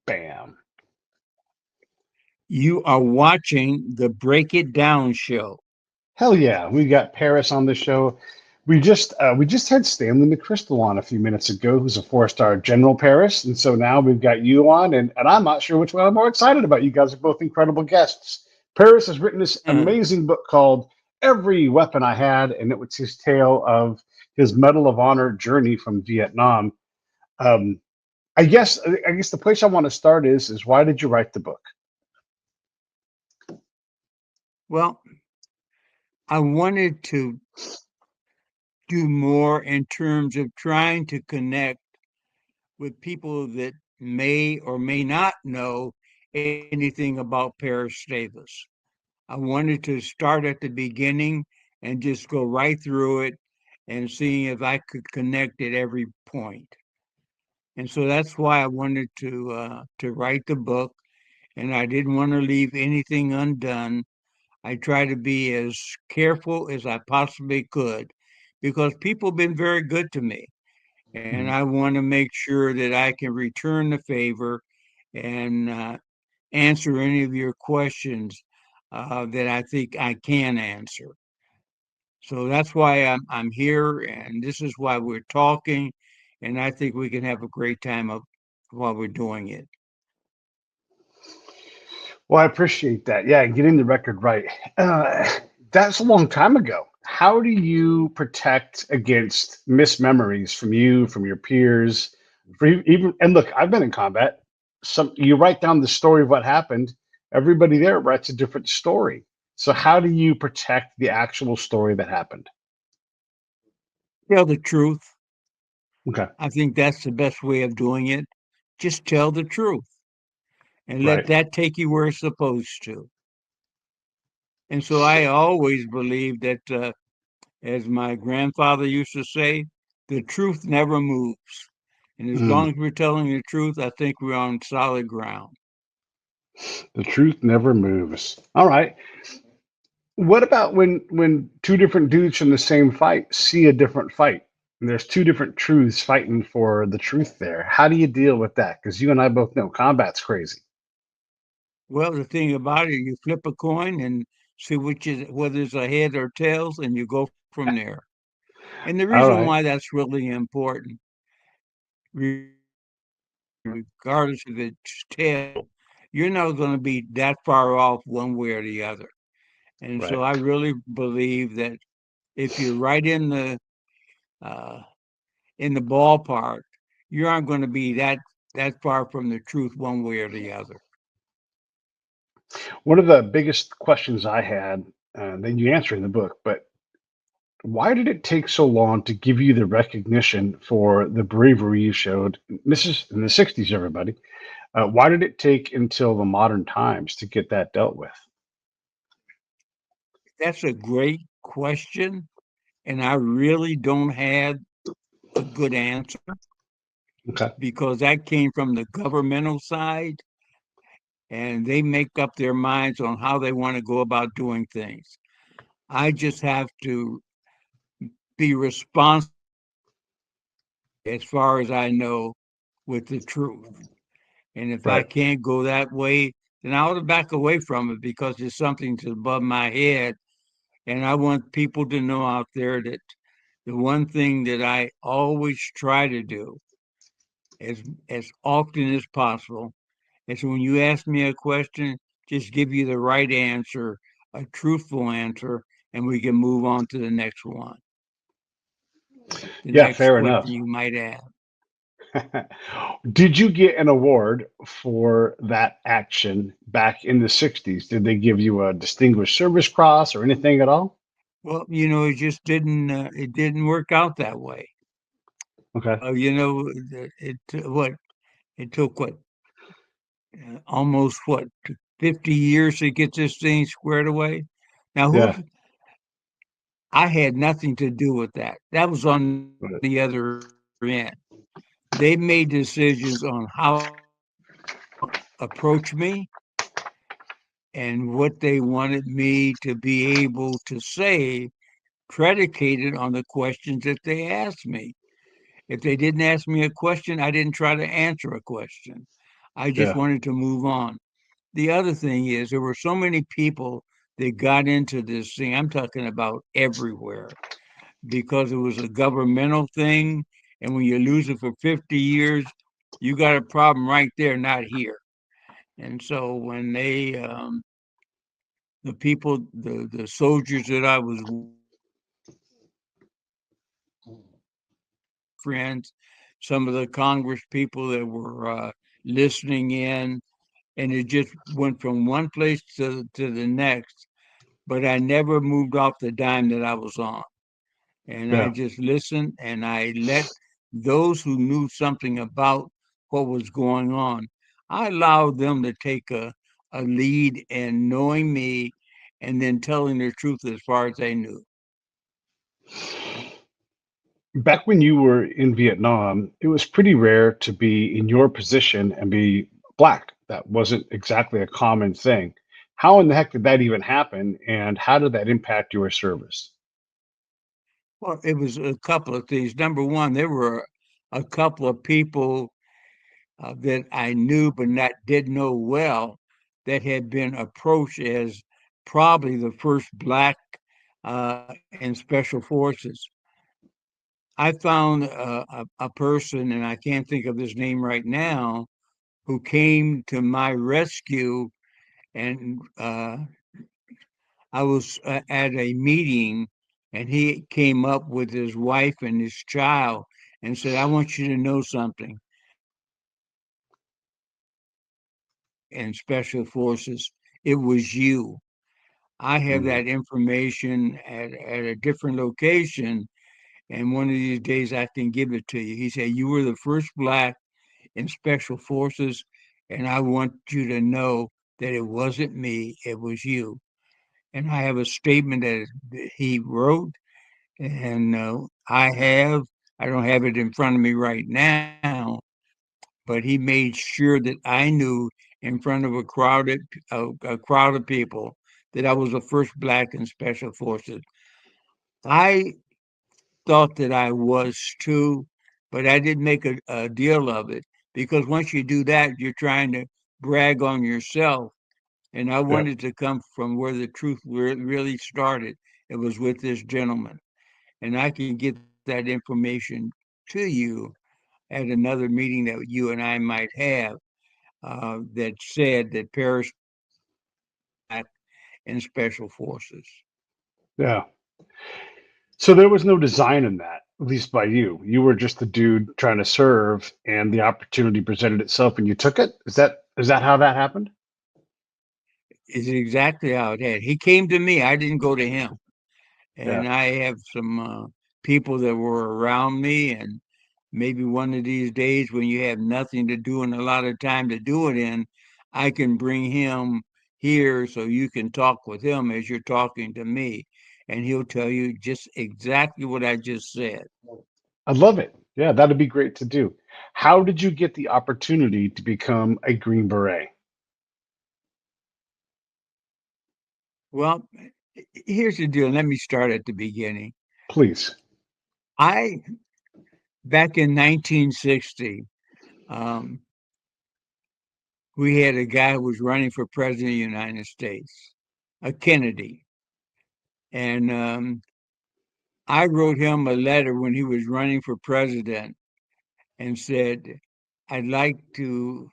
Bam. You are watching the Break It Down show. Hell yeah, we got Paris on the show. We just had Stanley McChrystal on a few minutes ago, who's a four-star general Paris, and so now we've got you on, and I'm not sure which one I'm more excited about. You guys are both incredible guests. Paris has written this amazing book called Every Weapon I Had, and it was his tale of his Medal of Honor journey from Vietnam. Um, I guess the place I want to start is why did you write the book? Well, I wanted to do more in terms of trying to connect with people that may or may not know anything about Paris Davis. I wanted to start at the beginning and just go right through it and seeing if I could connect at every point. And so that's why I wanted to write the book, and I didn't want to leave anything undone. I try to be as careful as I possibly could because people have been very good to me. And I want to make sure that I can return the favor and answer any of your questions that I think I can answer. So that's why I'm here, and this is why we're talking. And I think we can have a great time while we're doing it. Well, I appreciate that. Yeah, getting the record right. Uh, that's a long time ago. How do you protect against mismemories from you, from your peers, for even? And look, I've been in combat. Some you write down the story of what happened. Everybody there writes a different story. So how do you protect the actual story that happened? Tell the truth. Okay, I think that's the best way of doing it. Just tell the truth and let right. that take you where it's supposed to. And so I always believe that, as my grandfather used to say, the truth never moves. And as Mm, long as we're telling the truth, I think we're on solid ground. the truth never moves. All right. What about when two different dudes from the same fight see a different fight? And there's two different truths fighting for the truth there. How do you deal with that? Because you and I both know combat's crazy. Well, the thing about it, you flip a coin and see which is whether it's a head or tails, and you go from there. And the All reason why right. that's really important, regardless if it's tail, you're not going to be that far off one way or the other. And Right. so I really believe that if you're right uh, in the ballpark, you aren't going to be that far from the truth one way or the other. One of the biggest questions I had, that you answer in the book, but why did it take so long to give you the recognition for the bravery you showed? This is in the 60s, everybody. Why did it take until the modern times to get that dealt with? That's a great question, and I really don't have a good answer Okay. because that came from the governmental side, and they make up their minds on how they want to go about doing things. I just have to be responsible as far as I know with the truth. And if I Right. can't go that way, then I ought to back away from it because it's something that's above my head. And I want people to know out there that the one thing that I always try to do as often as possible is when you ask me a question, just give you the right answer, a truthful answer, and we can move on to the next one, the Yeah, next fair question enough. you might have. Did you get an award for that action back in the 60s? Did they give you a Distinguished Service Cross or anything at all? Well, it just didn't work out that way. Okay. It took almost 50 years to get this thing squared away. Now, Yeah. I had nothing to do with that. That was on the Right. other end. They made decisions on how approach me and what they wanted me to be able to say predicated on the questions that they asked me. If they didn't ask me a question, I didn't try to answer a question. I just Yeah. wanted to move on. The other thing is, there were so many people that got into this thing. I'm talking about everywhere because it was a governmental thing. And when you lose it for 50 years, you got a problem right there, not here. And so when the people, the soldiers that I was friends, some of the Congress people that were listening in, and it just went from one place to the next. But I never moved off the dime that I was on. And I Yeah. just listened and I let those who knew something about what was going on, I allowed them to take a lead in knowing me and then telling the truth as far as they knew. Back when you were in Vietnam, it was pretty rare to be in your position and be black. That wasn't exactly a common thing. How in the heck did that even happen? And how did that impact your service? Well, it was a couple of things. Number one, there were a couple of people that I knew but not did know well that had been approached as probably the first black in special forces. I found a person, and I can't think of his name right now, who came to my rescue, and I was at a meeting, and he came up with his wife and his child and said, "I want you to know something. In special forces, it was you. I have Mm, that information at a different location, and one of these days I can give it to you." He said, "You were the first black in special forces, and I want you to know that it wasn't me, it was you." And I have a statement that he wrote, and I don't have it in front of me right now, but he made sure that I knew in front of a crowd of people that I was the first black in special forces. I thought that I was too, but I didn't make a deal of it because once you do that, you're trying to brag on yourself. And I yeah. wanted to come from where the truth really started. It was with this gentleman. And I can get that information to you at another meeting that you and I might have that said that Paris back in special forces. Yeah. So there was no design in that, at least by you. You were just the dude trying to serve, and the opportunity presented itself, and you took it. Is that how that happened? Is exactly how it had. He came to me. I didn't go to him. Yeah. And I have some people that were around me, and maybe one of these days when you have nothing to do and a lot of time to do it in, I can bring him here so you can talk with him as you're talking to me, and he'll tell you just exactly what I just said. I love it. Yeah, that'd be great to do. How did you get the opportunity to become a Green Beret? Well, here's the deal. Let me start at the beginning. Please. I Back in 1960, um, we had a guy who was running for president of the United States, a Kennedy, and I wrote him a letter when he was running for president and said, "I'd like to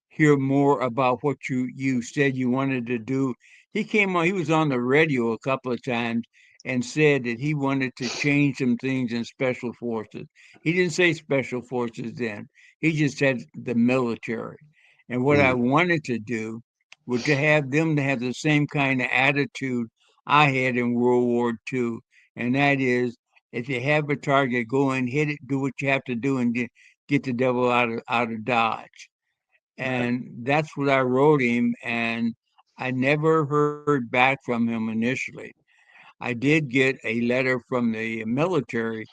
hear more about what you said you wanted to do." He was on the radio a couple of times and said that he wanted to change some things in special forces. He didn't say special forces then. He just said the military. And what I Mm, wanted to do was to have them to have the same kind of attitude I had in World War II. And that is, if you have a target, go and hit it, do what you have to do, and get the devil out of Dodge. right. And that's what I wrote him. And I never heard back from him initially. I did get a letter from the military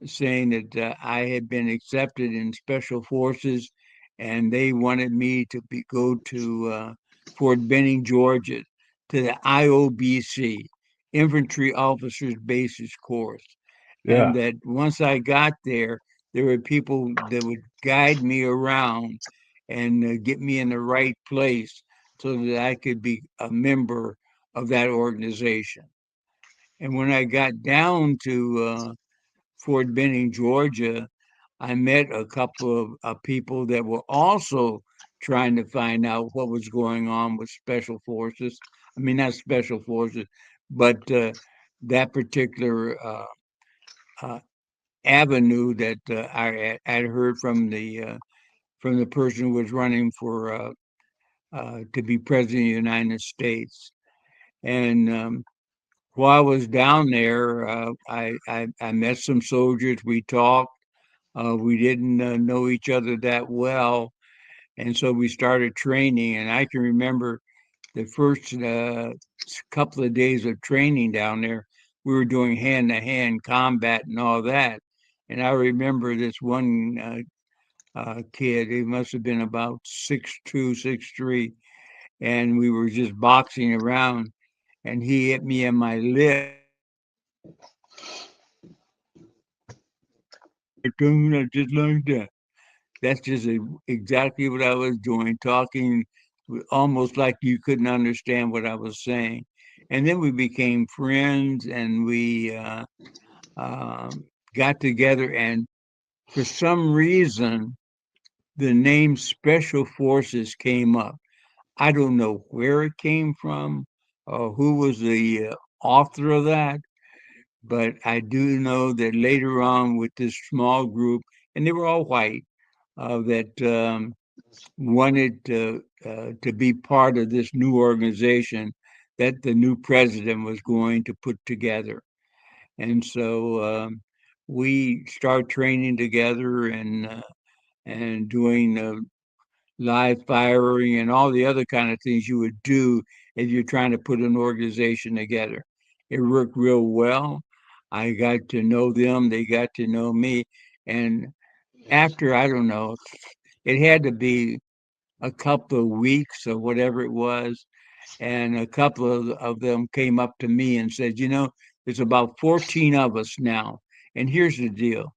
saying that I had been accepted in special forces and they wanted me to go to Fort Benning, Georgia, to the IOBC, Infantry Officers Basis Course. And Yeah. that once I got there were people that would guide me around and get me in the right place so that I could be a member of that organization. And when I got down to Fort Benning, Georgia, I met a couple of people that were also trying to find out what was going on with special forces. I mean, not special forces, but that particular uh, avenue that I had heard from the person who was running for to be president of the United States. And while I was down there, I met some soldiers. We talked. We didn't know each other that well, and so we started training. And I can remember the first couple of days of training down there. We were doing hand-to-hand combat and all that. And I remember this one kid. He must have been about 6'2", 6'3", and we were just boxing around. And he hit me in my lip. Just like that. That's just exactly what I was doing, talking almost like you couldn't understand what I was saying. And then we became friends, and we um, got together. And for some reason, the name Special Forces came up. I don't know where it came from or who was the author of that, but I do know that later on with this small group, and they were all white, that wanted to be part of this new organization that the new president was going to put together. And so we started training together and doing live firing and all the other kind of things you would do if you're trying to put an organization together. It worked real well. I got to know them, they got to know me. And after, I don't know, it had to be a couple of weeks or whatever it was. And a couple of them came up to me and said, there's about 14 of us now. And here's the deal,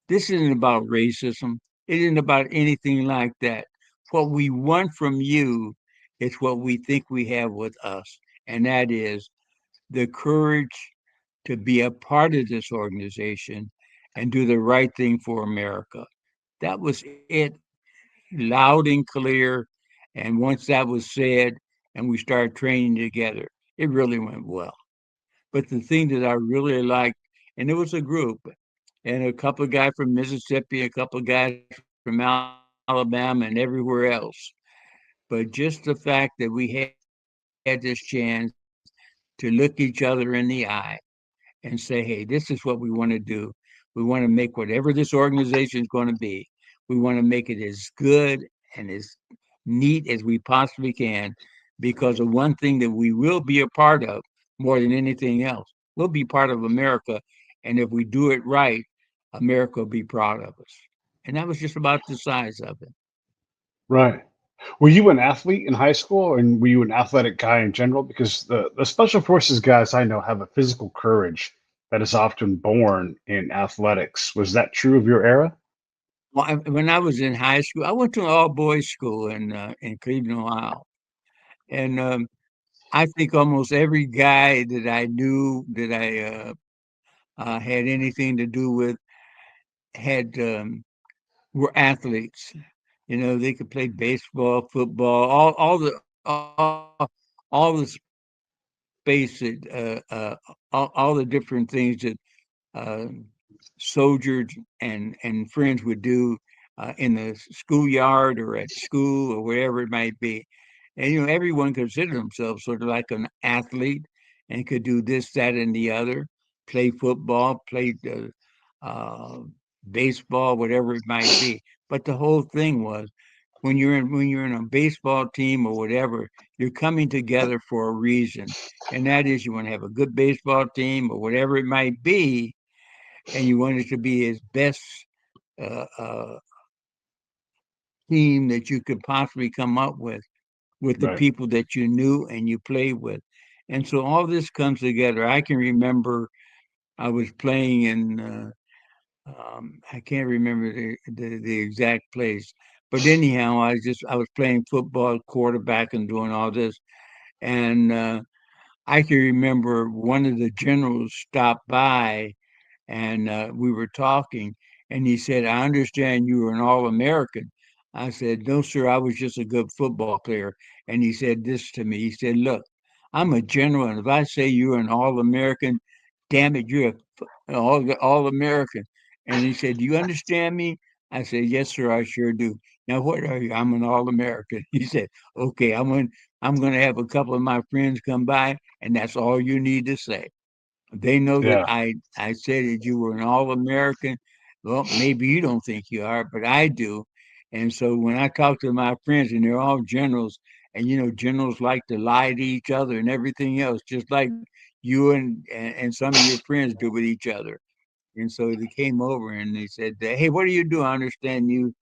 this isn't about racism, it isn't about anything like that. What we want from you is what we think we have with us, and that is the courage to be a part of this organization and do the right thing for America. That was it, loud and clear. And once that was said and we started training together, it really went well. But the thing that I really liked, and it was a group, and a couple of guys from Mississippi, a couple of guys from Alabama, and everywhere else. But just the fact that we had this chance to look each other in the eye and say, hey, this is what we want to do. We want to make whatever this organization is going to be. We want to make it as good and as neat as we possibly can because of one thing that we will be a part of more than anything else. We'll be part of America. And if we do it right, America will be proud of us. And that was just about the size of it. Right. Were you an athlete in high school, and were you an athletic guy in general? Because the special forces guys I know have a physical courage that is often born in athletics. Was that true of your era? Well, when I was in high school, I went to an all boys school in Cleveland, Ohio. And I think almost every guy that I knew that I had anything to do with had were athletes. They could play baseball, football, all the space that all the different things that uh, soldiers and friends would do in the schoolyard or at school or wherever it might be. And everyone considered themselves sort of like an athlete and could do this, that, and the other, play football, play uh, baseball, whatever it might be. But the whole thing was when you're in a baseball team or whatever, you're coming together for a reason, and that is you want to have a good baseball team or whatever it might be, and you want it to be as best uh, uh, team that you could possibly come up with the Right. people that you knew and you played with. And so all this comes together. I can remember I was playing in, I can't remember the exact place, But anyhow, I was playing football, quarterback, and doing all this, and I can remember one of the generals stopped by, and we were talking, and he said, "I understand you were an All-American." I said, "No, sir, I was just a good football player." And he said this to me. He said, "Look, I'm a general, and if I say you're an All-American, damn it, you're an All-American." And he said, "Do you understand me?" I said, "Yes, sir, I sure do." "Now, what are you?" "I'm an All-American." He said, "Okay, I'm going to have a couple of my friends come by, and that's all you need to say. They know that Yeah, I said that you were an All-American. Well, maybe you don't think you are, but I do." And so when I talk to my friends, and they're all generals, and generals like to lie to each other and everything else, just like you and some of your friends do with each other. And so they came over and they said, "Hey, what do you do? I understand you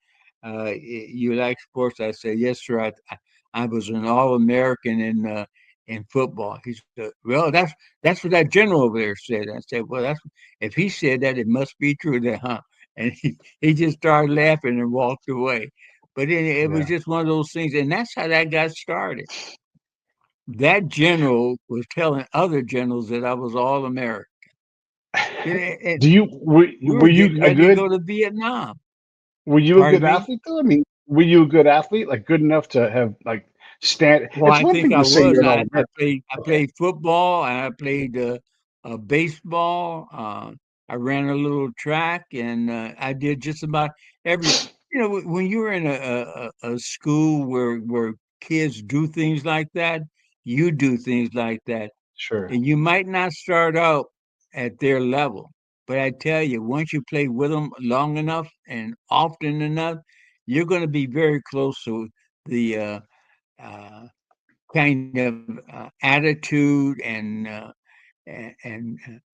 like sports." I said, "Yes, sir. I was an All-American in football." He said, "Well, that's what that general over there said." I said, "Well, that's if he said that, it must be true, then, huh?" And he just started laughing and walked away. But it was yeah. just one of those things, and that's how that got started. That general was telling other generals that I was All-American. And Do you we were were you getting a ready to good go to Vietnam. were you a Pardon good me? athlete though? I mean, were you a good athlete, like good enough to have like stand? Well, It's I one think thing I to say you're was. an all American. I Okay, played football and I played baseball. I ran a little track and I did just about every. When you're in a school where kids do things like that, you do things like that, sure. and you might not start out at their level, but I tell you, once you play with them long enough and often enough, you're going to be very close to the uh, kind of attitude and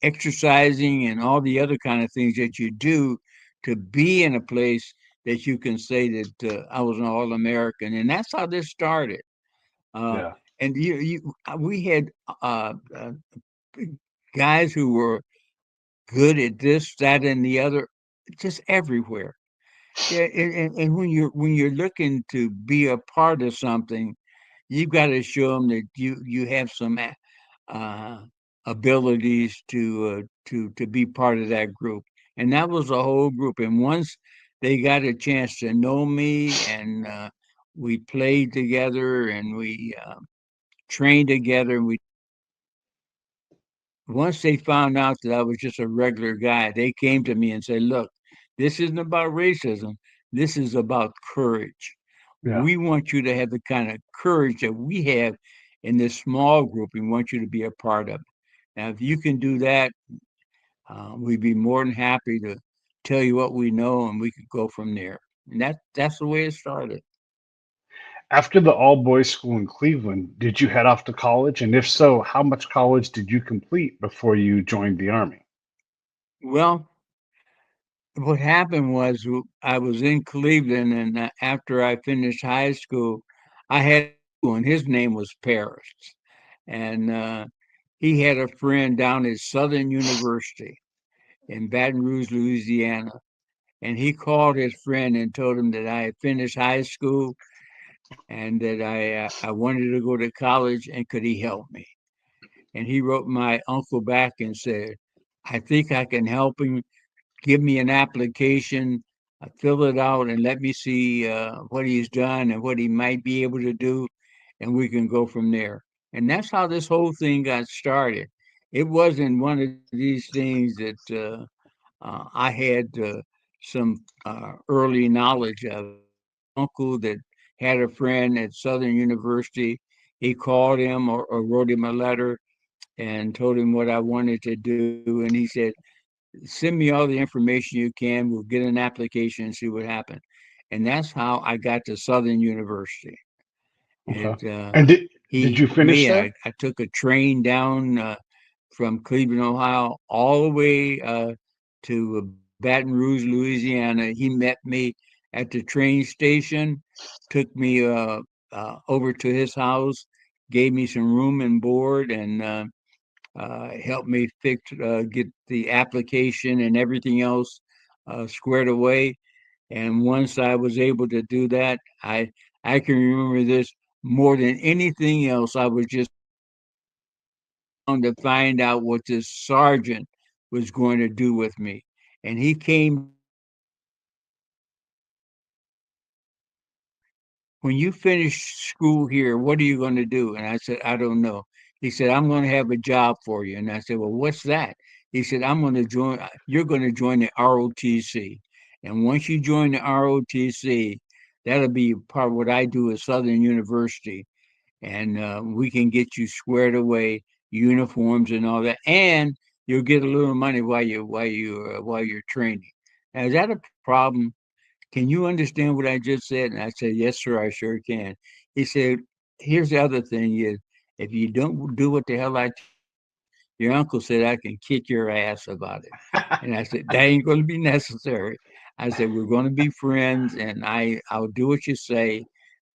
exercising and all the other kind of things that you do to be in a place that you can say that I was an All American, and that's how this started. Uh, Yeah, and we had uh, uh, guys who were good at this, that, and the other, just everywhere. Yeah, and when you're looking to be a part of something, you've got to show them that you have some uh, abilities to be part of that group, and that was the whole group. And once they got a chance to know me, and we played together, and we trained together, and we once they found out that I was just a regular guy, they came to me and said, "Look, this isn't about racism. This is about courage. yeah. We want you to have the kind of courage that we have in this small group. We want you to be a part of it. Now, if you can do that, we'd be more than happy to tell you what we know, and we could go from there." And that's the way it started. After the all boys school in Cleveland, did you head off to college? And if so, how much college did you complete before you joined the army? Well, what happened was I was in Cleveland, and after I finished high school, I had and his name was Paris, and he had a friend down at Southern University in Baton Rouge, Louisiana, and he called his friend and told him that I had finished high school and that I wanted to go to college and could he help me? And he wrote my uncle back and said, "I think I can help him. Give me an application, fill it out, and let me see what he's done and what he might be able to do, and we can go from there." And that's how this whole thing got started. It wasn't one of these things that I had some early knowledge of. It was my uncle that had a friend at Southern University. He called him or wrote him a letter and told him what I wanted to do. And he said, "Send me all the information you can. We'll get an application and see what happens." And that's how I got to Southern University. Okay. And And did he you helped finish me. there? I took a train down from Cleveland, Ohio, all the way to Baton Rouge, Louisiana. He met me at the train station, took me over to his house, gave me some room and board, and helped me get the application and everything else squared away. And once I was able to do that, I can remember this more than anything else. I was just on to find out what this sergeant was going to do with me. And he came when you finish school here, what are you going to do? And I said, I don't know. He said, I'm going to have a job for you. And I said, well, what's that? He said, you're going to join the ROTC. And once you join the ROTC, that'll be part of what I do at Southern University. And we can get you squared away, uniforms and all that. And you'll get a little money while you're training. Now, is that a problem? Can you understand what I just said? And I said, yes, sir, I sure can. He said, here's the other thing is, if you don't do what the hell your uncle said, I can kick your ass about it. And I said, that ain't going to be necessary. I said, we're going to be friends and I'll do what you say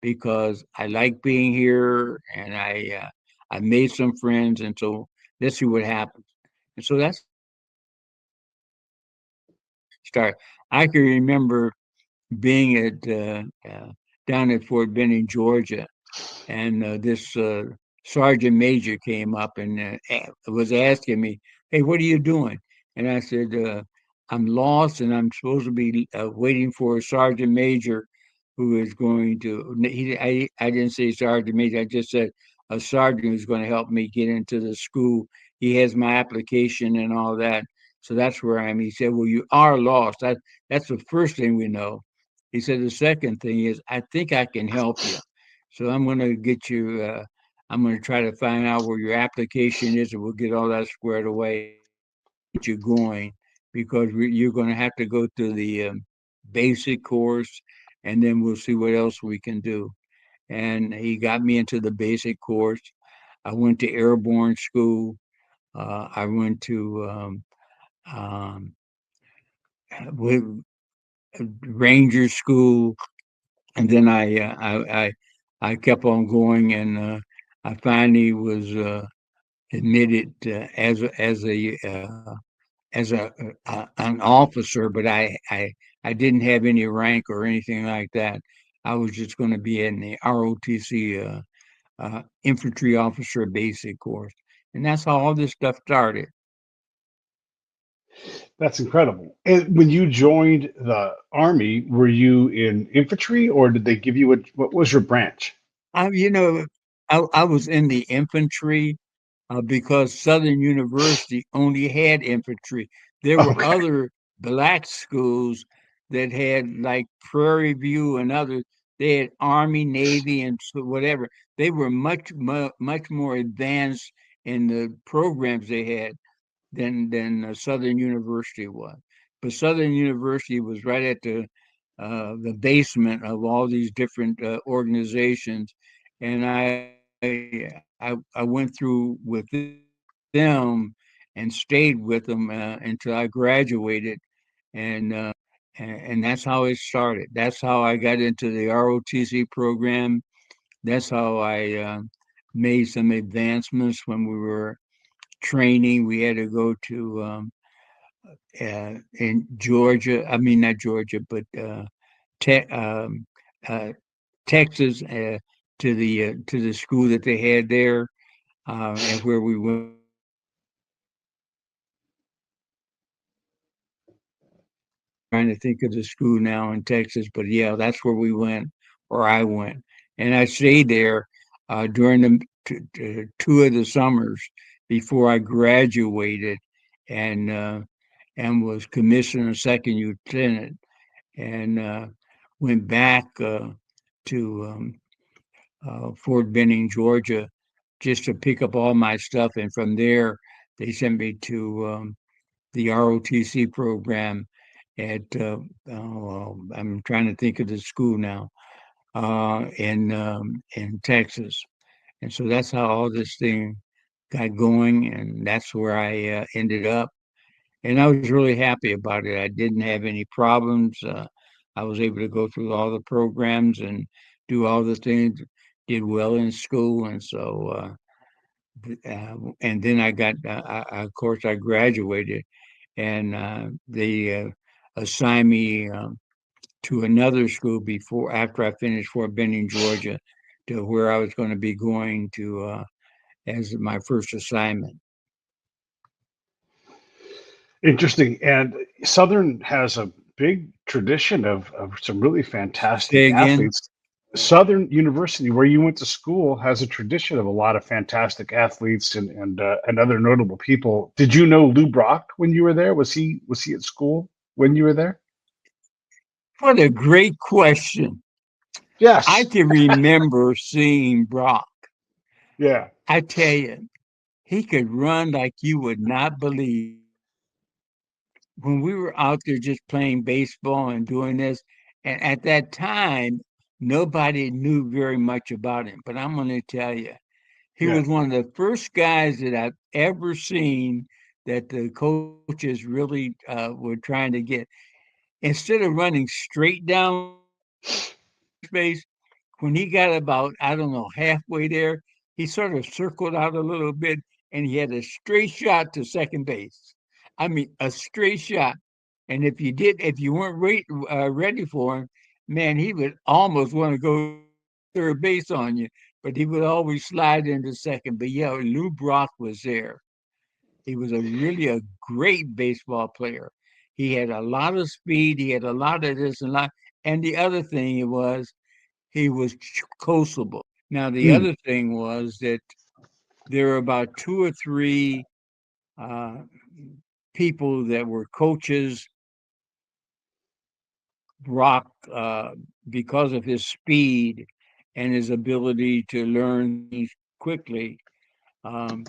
because I like being here and I made some friends. And so let's see what happens. And so that's start. I can remember being at down at Fort Benning, Georgia, and this sergeant major came up and was asking me, "Hey, what are you doing?" And I said, "I'm lost, and I'm supposed to be waiting for a sergeant major who is going to." I didn't say sergeant major. I just said a sergeant who's going to help me get into the school. He has my application and all that. So that's where I am. He said, "Well, you are lost. That's the first thing we know." He said, "The second thing is, I think I can help you. So I'm going to get you. I'm going to try to find out where your application is, and we'll get all that squared away. Get you going because you're going to have to go through the basic course, and then we'll see what else we can do." And he got me into the basic course. I went to airborne school. I went to um, with ranger school, and then I kept on going, and I finally was admitted as an officer, but I didn't have any rank or anything like that. I was just going to be in the ROTC infantry officer basic course, and that's how all this stuff started. That's incredible. And when you joined the Army, were you in infantry or did they give you what was your branch? You know, I was in the infantry because Southern University only had infantry. There were Okay. other black schools that had like Prairie View and others. They had Army, Navy, and so whatever. They were much more advanced in the programs they had than Southern University was. But Southern University was right at the basement of all these different organizations, and I went through with them and stayed with them until I graduated, and, uh, and that's how it started. That's how I got into the ROTC program. That's how I made some advancements when we were training. We had to go to in Georgia. I mean, not Georgia, but te- um, uh, Texas to the school that they had there, and where we went trying to think of the school now in Texas, but yeah, that's where we went, or I went, and I stayed there during two of the summers before I graduated, and uh, and was commissioned a second lieutenant, and went back to Fort Benning, Georgia, just to pick up all my stuff, and from there they sent me to the ROTC program at I'm trying to think of the school now in Texas, and so that's how all this thing got going, and that's where I ended up, and I was really happy about it. I didn't have any problems. I was able to go through all the programs and do all the things. Did well in school, and so and then I got of course I graduated and they assigned me to another school before after I finished Fort Benning, Georgia, to where I was going to be going to as my first assignment. Interesting. And Southern has a big tradition of some really Say fantastic again. athletes. Southern University, where you went to school, has a tradition of a lot of fantastic athletes and other notable people. Did you know Lou Brock when you were there? Was he at school when you were there? What a great question. I Yes. can remember seeing Brock. Yeah. I tell you, he could run like you would not believe. When we were out there just playing baseball and doing this, and at that time, nobody knew very much about him. But I'm going to tell you, he Yeah. was one of the first guys that I've ever seen that the coaches really were trying to get. Instead of running straight down the first base, when he got about, I don't know, halfway there, he sort of circled out a little bit and he had a straight shot to second base. I mean, a straight shot. And if you weren't ready for him, man, he would almost want to go third base on you, but he would always slide into second. But yeah, Lou Brock was there. He was a great baseball player. He had a lot of speed. He had a lot of this and lot. And the other thing was he was coachable. Now the Mm. other thing was that there were about two or three uh, people that were coaches Brock because of his speed and his ability to learn things quickly. Um,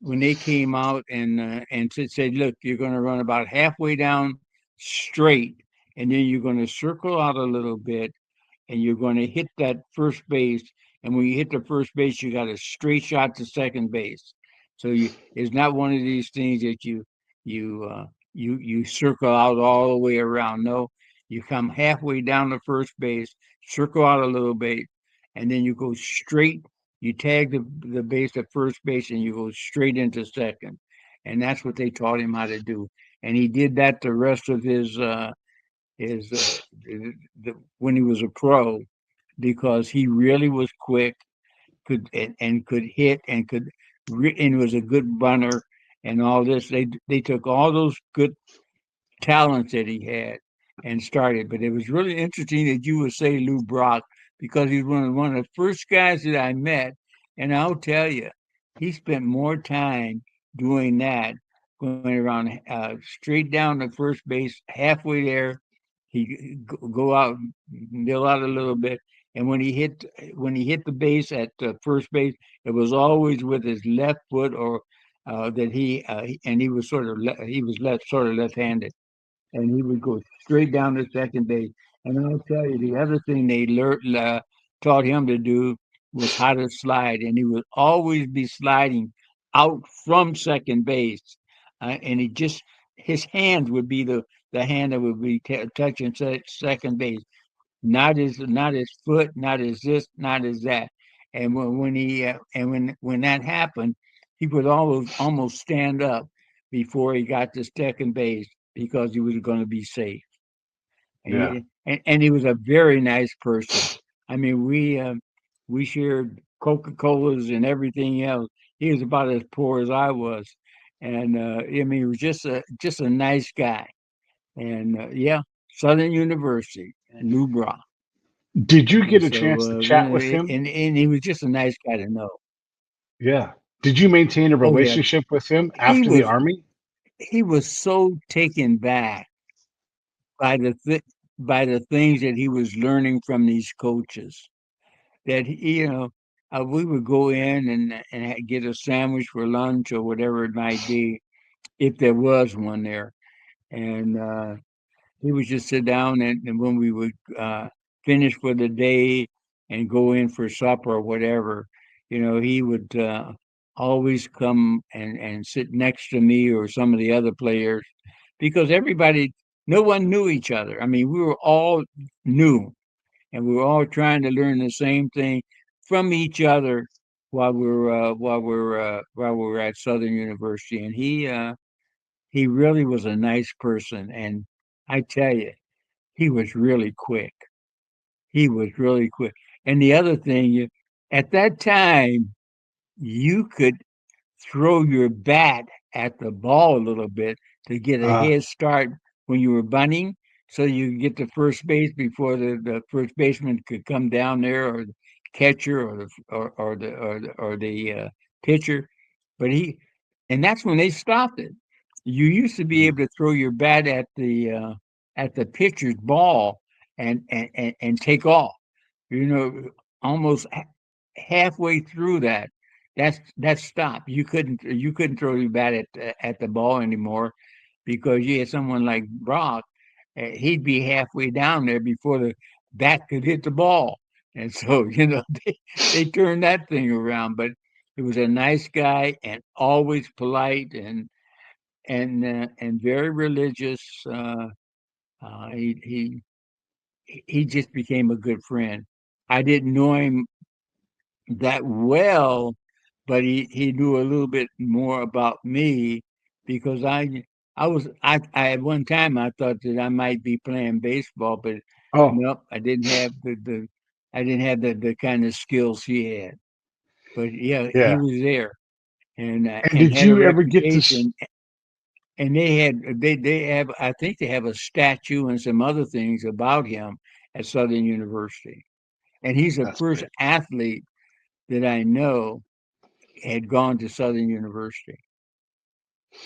when they came out and said, "Look, you're going to run about halfway down straight, and then you're going to circle out a little bit, and you're going to hit that first base. And when you hit the first base, you got a straight shot to second base. So it's not one of these things that you circle out all the way around. No, you come halfway down the first base, circle out a little bit, and then you go straight. You tag the base at first base, and you go straight into second. And that's what they taught him how to do. And he did that the rest of his when he was a pro because he really was quick, could and could hit and and was a good runner and all this. They took all those good talents that he had and started. But it was really interesting that you would say Lou Brock because he's one of the first guys that I met, and I'll tell you, he spent more time doing that, going around straight down to first base, halfway there. He go out, mill out a little bit, and when he hit the base at first base, it was always with his left foot or that and he was he was left-handed and he would go straight down to second base. And I'll tell you, the other thing they taught him to do was how to slide, and he would always be sliding out from second base, and he just his hands would be the hand that would be touching second base, not his foot, not his this, not his that. And when he and when that happened, he would almost stand up before he got to second base because he was going to be safe. Yeah. And he was a very nice person. I mean, we shared Coca Colas and everything else. He was about as poor as I was, and I mean, he was just a nice guy. And yeah, Southern University, Lou Brock. Did you And get a so, chance to chat with him? and he was just a nice guy to know. Yeah. Did you maintain a Oh yeah, relationship with him he after the was army? he was so taken back by by the things that he was learning from these coaches that we would go in and get a sandwich for lunch or whatever it might be if there was one there, and he would just sit down and when we would finish for the day and go in for supper or whatever, he would always come and sit next to me or some of the other players because no one knew each other. I mean, we were all new and we were all trying to learn the same thing from each other while we were at Southern University. And he really was a nice person. And I tell you, he was really quick. He was really quick. And the other thing, at that time, you could throw your bat at the ball a little bit to get a Uh, head start when you were bunting, so you could get to first base before the first baseman could come down there, or the catcher, or the pitcher. But and that's when they stopped it. You used to be mhm. able to throw your bat at the pitcher's ball and take off. You know, almost halfway through that stopped. You couldn't throw your bat at the ball anymore, because you had someone like Brock. He'd be halfway down there before the bat could hit the ball, and so they turned that thing around. But he was a nice guy and always polite, and very religious. Uh, he he he just became a good friend. I didn't know him that well, but he knew a little bit more about me, because I at one time I thought that I might be playing baseball, but Oh, nope, I didn't have the kind of skills he had. But yeah, he yeah. was there, And and did had a you ever get to? reputation. And they have, I think they have a statue and some other things about him at Southern University. And he's the That's first great. athlete that I know had gone to Southern University.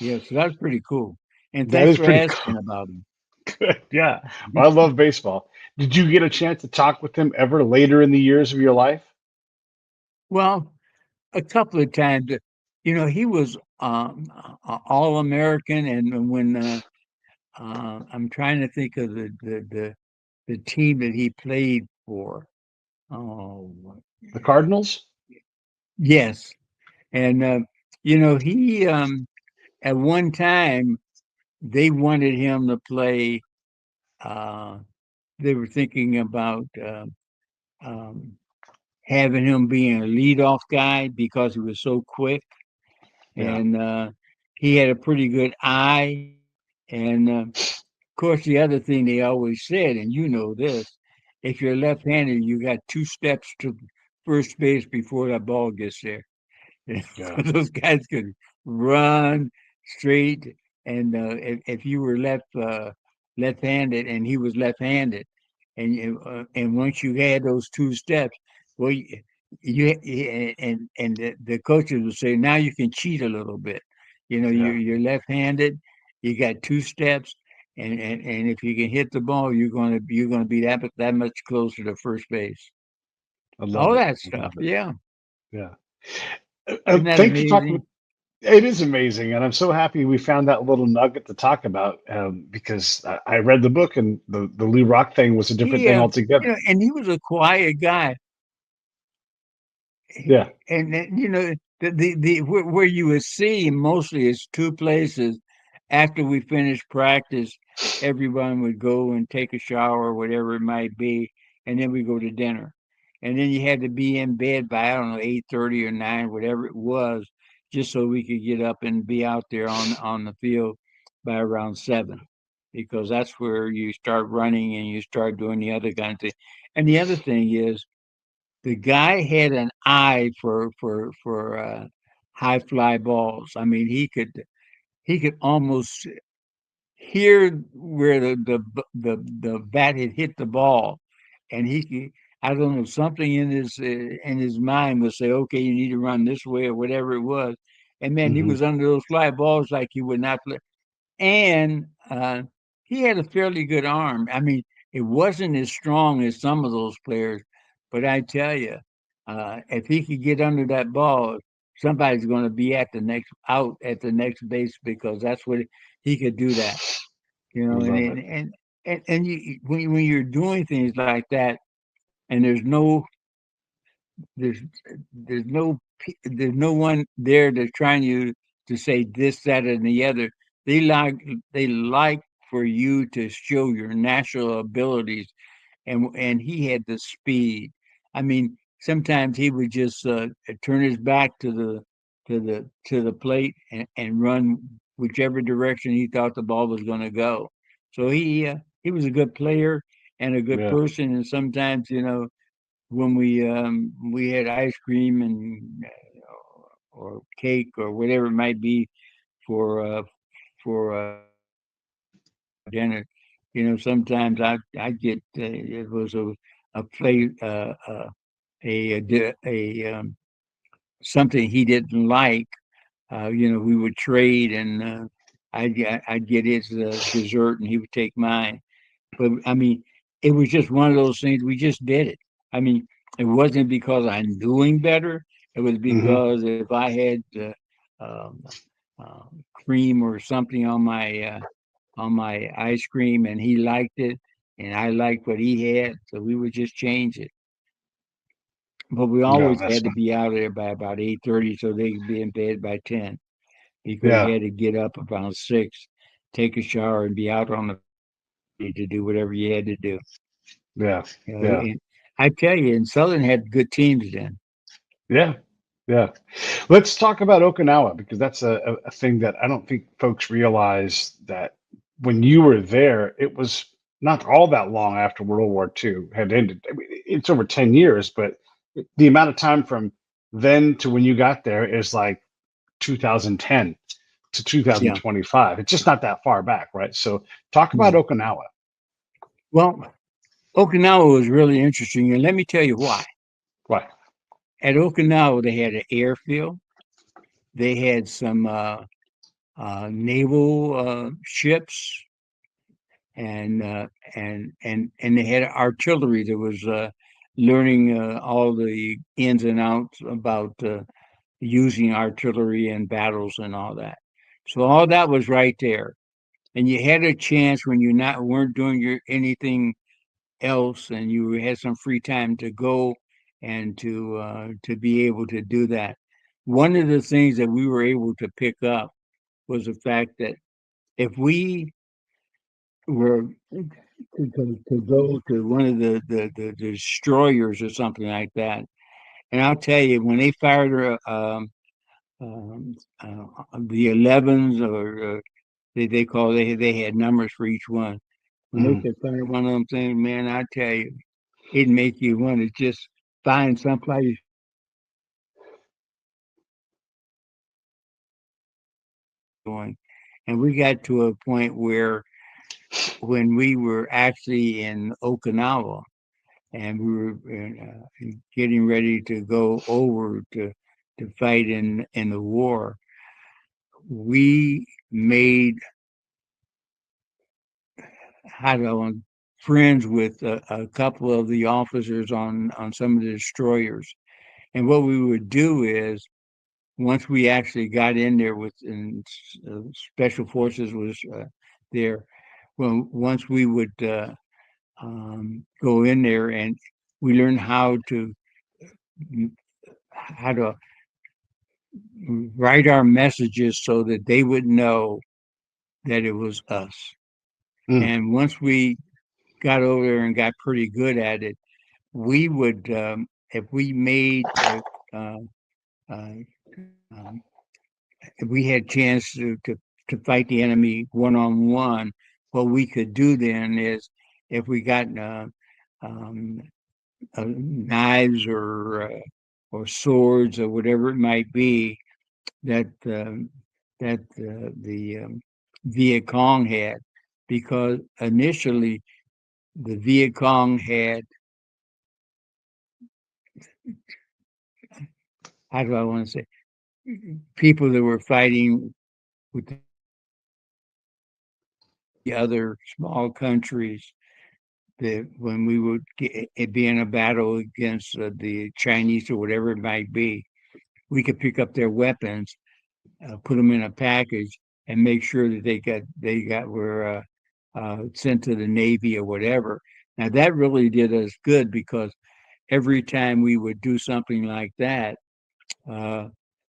Yeah, so that's pretty cool. And That thanks is for pretty asking cool. about him. Good. Yeah. Well, I love baseball. Did you get a chance to talk with him ever later in the years of your life? Well, a couple of times, he was all American, and when I'm trying to think of the team that he played for. Oh, The Cardinals? yes, and he at one time they wanted him to play. Uh, they were thinking about um, having him being a leadoff guy because he was so quick, Yeah. and he had a pretty good eye. And of course, the other thing they always said, and you know this, if you're left-handed, you got 2 steps to first base before that ball gets there. Yeah. Those guys could run straight, and if you were left-handed and he was left-handed, and once you had those 2 steps, well, and the coaches would say, now you can cheat a little bit. Yeah. You're left-handed, you got 2 steps, and if you can hit the ball, you're gonna be that much closer to first base. I love All it. that I stuff, love it. yeah. Yeah. Isn't that Thanks for talking. amazing? It is amazing, and I'm so happy we found that little nugget to talk about because I read the book, and the Lee Rock thing was a different He, thing altogether. and he was a quiet guy, Yeah. and then, where you would see him mostly is two places. After we finished practice, everyone would go and take a shower, or whatever it might be, and then we go to dinner, and then you had to be in bed by, I don't know, 8:30 or 9, whatever it was, just so we could get up and be out there on the field by around 7, because that's where you start running and you start doing the other kind of thing. And the other thing is, the guy had an eye for high fly balls. I mean, he could almost hear where the bat had hit the ball, and he could. I don't know, something in his mind would say, okay, you need to run this way, or whatever it was. And man, he Hmm. was under those fly balls like he would not play. And he had a fairly good arm. I mean, it wasn't as strong as some of those players, but I tell you, if he could get under that ball, somebody's going to be at the next base, because that's what he could do that. I And love it. when you're doing things like that, and there's there's no one there that's trying to say this, that, and the other. They like for you to show your natural abilities, and he had the speed. I mean, sometimes he would just turn his back to the plate, and run whichever direction he thought the ball was going to go. So he was a good player and a good Yeah. person. And sometimes, when we had ice cream and or cake or whatever it might be for dinner, sometimes I get it was a plate a something he didn't like. We would trade, and I'd get his dessert, and he would take mine. But I mean, it was just one of those things. We just did it. I mean, it wasn't because I knew him better. It was Hmm. because if I had um, cream or something on my ice cream, and he liked it, and I liked what he had, so we would just change it. But we Yeah, always that's had to fun. be out there by about 8:30, so they could be in bed by 10, because you Yeah, had to get up around 6, take a shower, and be out on the to do whatever you had to do. yeah, yeah, And I tell you, and Southern had good teams then. yeah, yeah. Let's talk about Okinawa because that's a thing that I don't think folks realize that when you were there, it was not all that long after World War II had ended. I mean, it's over 10 years, but the amount of time from then to when you got there is like 2010 to Yeah. 2025. It's just not that far back, right? So talk about No. Okinawa. Well, Okinawa was really interesting, and let me tell you why. Why? At Okinawa, they had an airfield. They had some naval ships, and and they had artillery that was learning all the ins and outs about using artillery in battles and all that. So all that was right there, and you had a chance when you not weren't doing your anything else, and you had some free time to go and to be able to do that. One of the things that we were able to pick up was the fact that if we were to go to one of the destroyers or something like that, and I'll tell you, when they fired um, the 11s, or they call they had numbers for each one. When they Mhm. could fire one of them things, man, I tell you, it'd make you want to just find someplace going. And we got to a point where when we were actually in Okinawa and we were getting ready to go over to fight in the war, we made how do I want friends with a couple of the officers on some of the destroyers. And what we would do is once we actually got in there with and special forces was there. Well, once we would go in there and we learned how to write our messages so that they would know that it was us. Mm. And once we got over there and got pretty good at it, we would if we made uh, uh, um, if we had chance to fight the enemy one on one, what we could do then is if we got um, knives or swords or whatever it might be that the Viet Cong had, because initially the Viet Cong had, how do I want to say, people that were fighting with the other small countries, that when we would be in a battle against the Chinese or whatever it might be, we could pick up their weapons, put them in a package, and make sure that they got were sent to the Navy or whatever. Now that really did us good because every time we would do something like that, uh,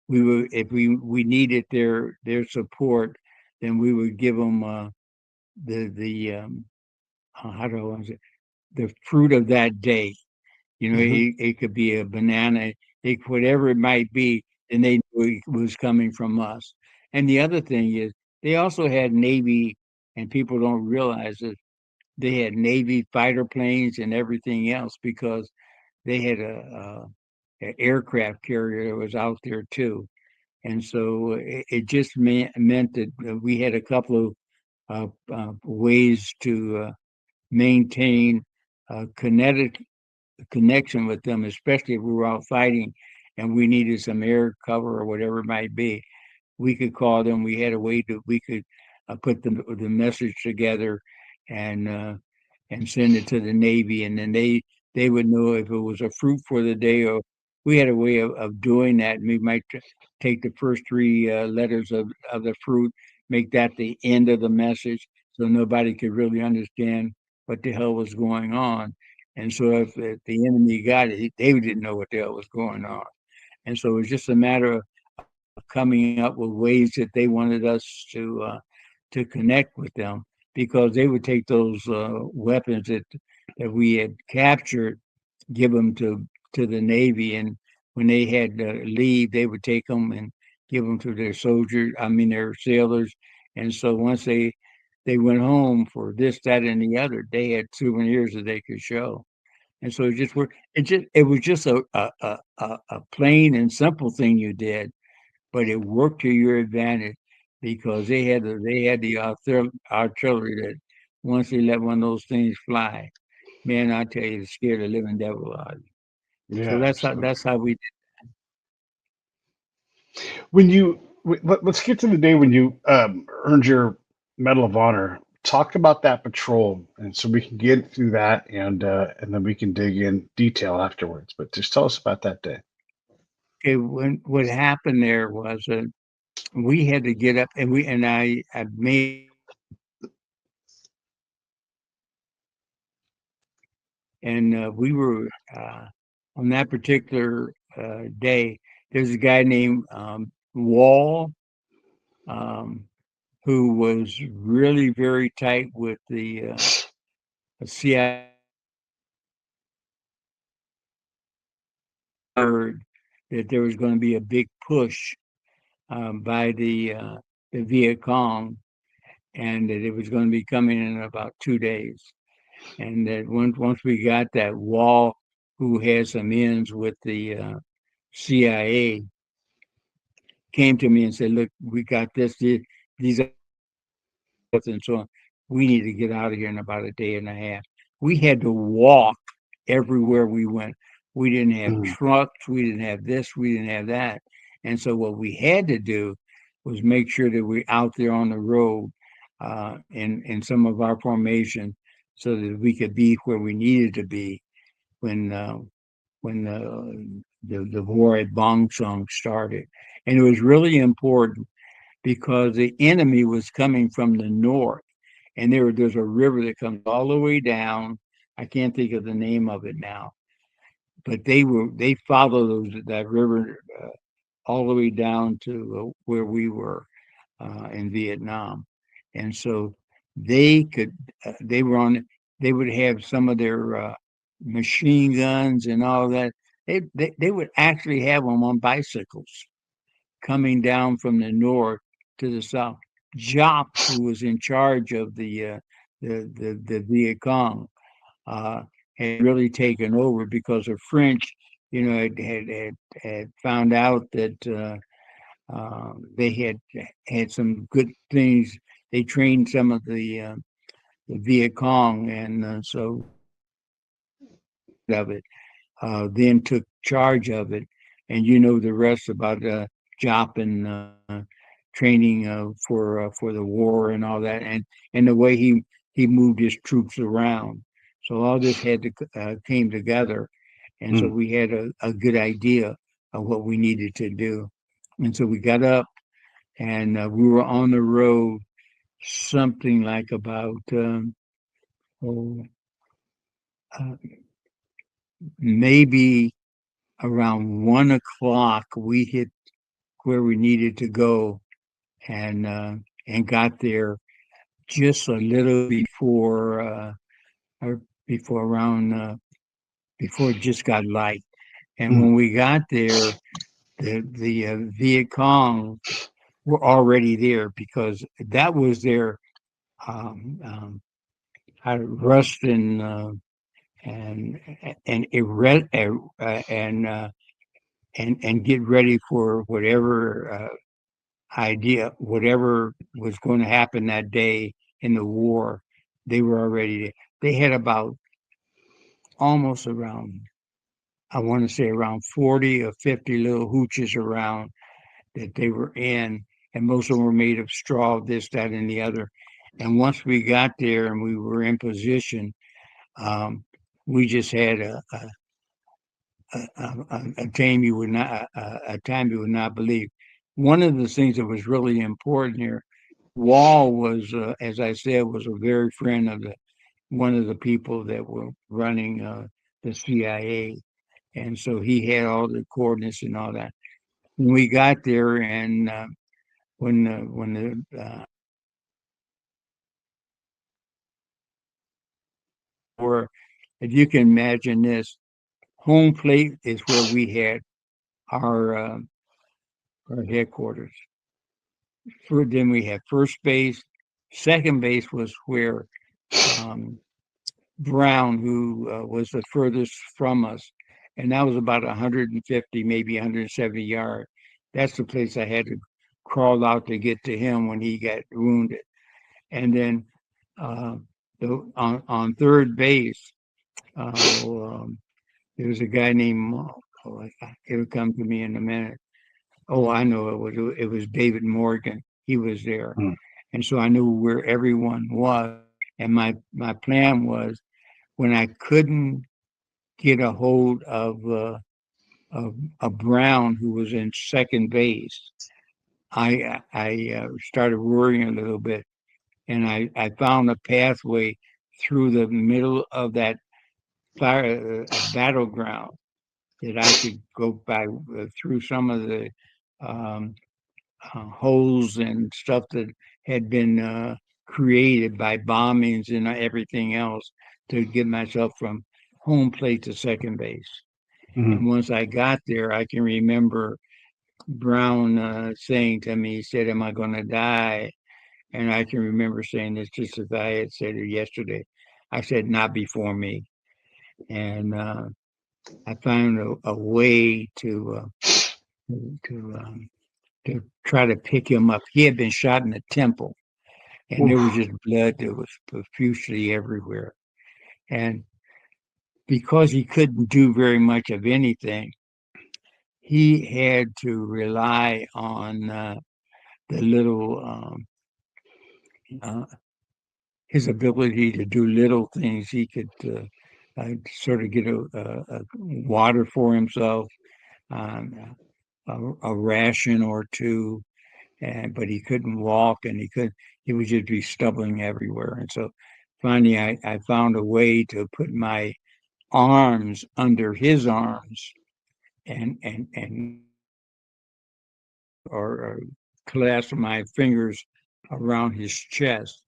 we would if we needed their support, then we would give them the how do I want to say, the fruit of that day. Hmm. It could be a banana, whatever it might be, and they knew it was coming from us. And the other thing is, they also had Navy, and people don't realize it. they had Navy fighter planes and everything else because they had a aircraft carrier that was out there too. And so it just meant that we had a couple of ways to maintain kinetic connection with them, especially if we were out fighting and we needed some air cover or whatever it might be. We could call them. We had a way to we could put the message together and uh, and send it to the Navy, and then they would know if it was a fruit for the day, or we had a way of doing that. And we might take the first three letters of the fruit, make that the end of the message, so nobody could really understand what the hell was going on. And so if the enemy got it, they didn't know what the hell was going on. And so it was just a matter of coming up with ways that they wanted us to connect with them, because they would take those weapons that we had captured, give them to the Navy, and when they had to leave, they would take them and give them to their soldiers. I mean, their sailors. And so once they went home for this, that, and the other, they had souvenirs that they could show. And so it was just a plain and simple thing you did, but it worked to your advantage because they had the artillery that once they let one of those things fly, man, I tell you, it scared the living devil out of you. So Yeah, that's how absolutely. we When you let's get to the day when you earned your Medal of Honor. Talk about that patrol, and so we can get through that, and then we can dig in detail afterwards. But just tell us about that day. okay. When what happened there was we had to get up, and I made and we were on that particular day. There's a guy named Wall, um, who was really very tight with the CIA. Heard that there was going to be a big push by the Viet Cong, and that it was going to be coming in about 2 days. And that once we got that, Wall, who has some ends with the CIA, came to me and said, "Look, we got these and so on. We need to get out of here in about a day and a half." We had to walk everywhere we went. We didn't have Mm, trucks. We didn't have this. We didn't have that. And so what we had to do was make sure that we're out there on the road in some of our formation, so that we could be where we needed to be when the war at Bong Song started. And it was really important because the enemy was coming from the north, and there's a river that comes all the way down. I can't think of the name of it now, but they followed that river all the way down to where we were in Vietnam, and so they could they were on they would have some of their machine guns and all that. They would actually have them on bicycles coming down from the north to the south. Jop, who was in charge of the Viet Cong, uh, had really taken over because the French, had found out that they had some good things. They trained some of the Viet Cong, and so of it. Then took charge of it, and you know the rest about Jop and training for the war and all that, and the way he moved his troops around. So all this had to came together, and so mm, we had a good idea of what we needed to do, and so we got up and we were on the road something like about oh, uh, maybe around 1 o'clock. We hit where we needed to go, and got there just a little before or before around before it just got light. And mm, when we got there, the Viet Cong were already there because that was their um, um, rust and and and get ready for whatever idea, whatever was going to happen that day in the war. They were already. They had about almost around, I want to say around 40 or 50 little hooches around that they were in, and most of them were made of straw, this, that, and the other. And once we got there and we were in position, um, we just had a time you would not a time you would not believe. One of the things that was really important here, Wall was, as I said, was a very friend of the one of the people that were running the CIA, and so he had all the coordinates and all that. When we got there, and when the or if you can imagine this, home plate is where we had our uh, our headquarters. Then we had first base. Second base was where um, Brown, who was the furthest from us, and that was about 150, maybe 170 yards. That's the place I had to crawl out to get to him when he got wounded. And then uh, on third base, there was a guy named, it'll come to me in a minute. Oh, I know it was David Morgan. He was there, Mm. and so I knew where everyone was. And my plan was when I couldn't get a hold of Brown, who was in second base, I started worrying a little bit, and I found a pathway through the middle of that battleground that I could go by through some of the um, holes and stuff that had been created by bombings and everything else to get myself from home plate to second base. Mm-hmm. And once I got there, I can remember Brown saying to me, he said, "Am I going to die?" And I can remember saying this just as I had said it yesterday. I said, "Not before me." And I found a way to to try to pick him up. He had been shot in the temple, and there was Oof. just blood that was profusely everywhere. And because he couldn't do very much of anything, he had to rely on the little uh, his ability to do little things. He could sort of get a water for himself, um, a ration or two, and but he couldn't walk, and he would just be stumbling everywhere. And so finally, I found a way to put my arms under his arms and or clasp my fingers around his chest,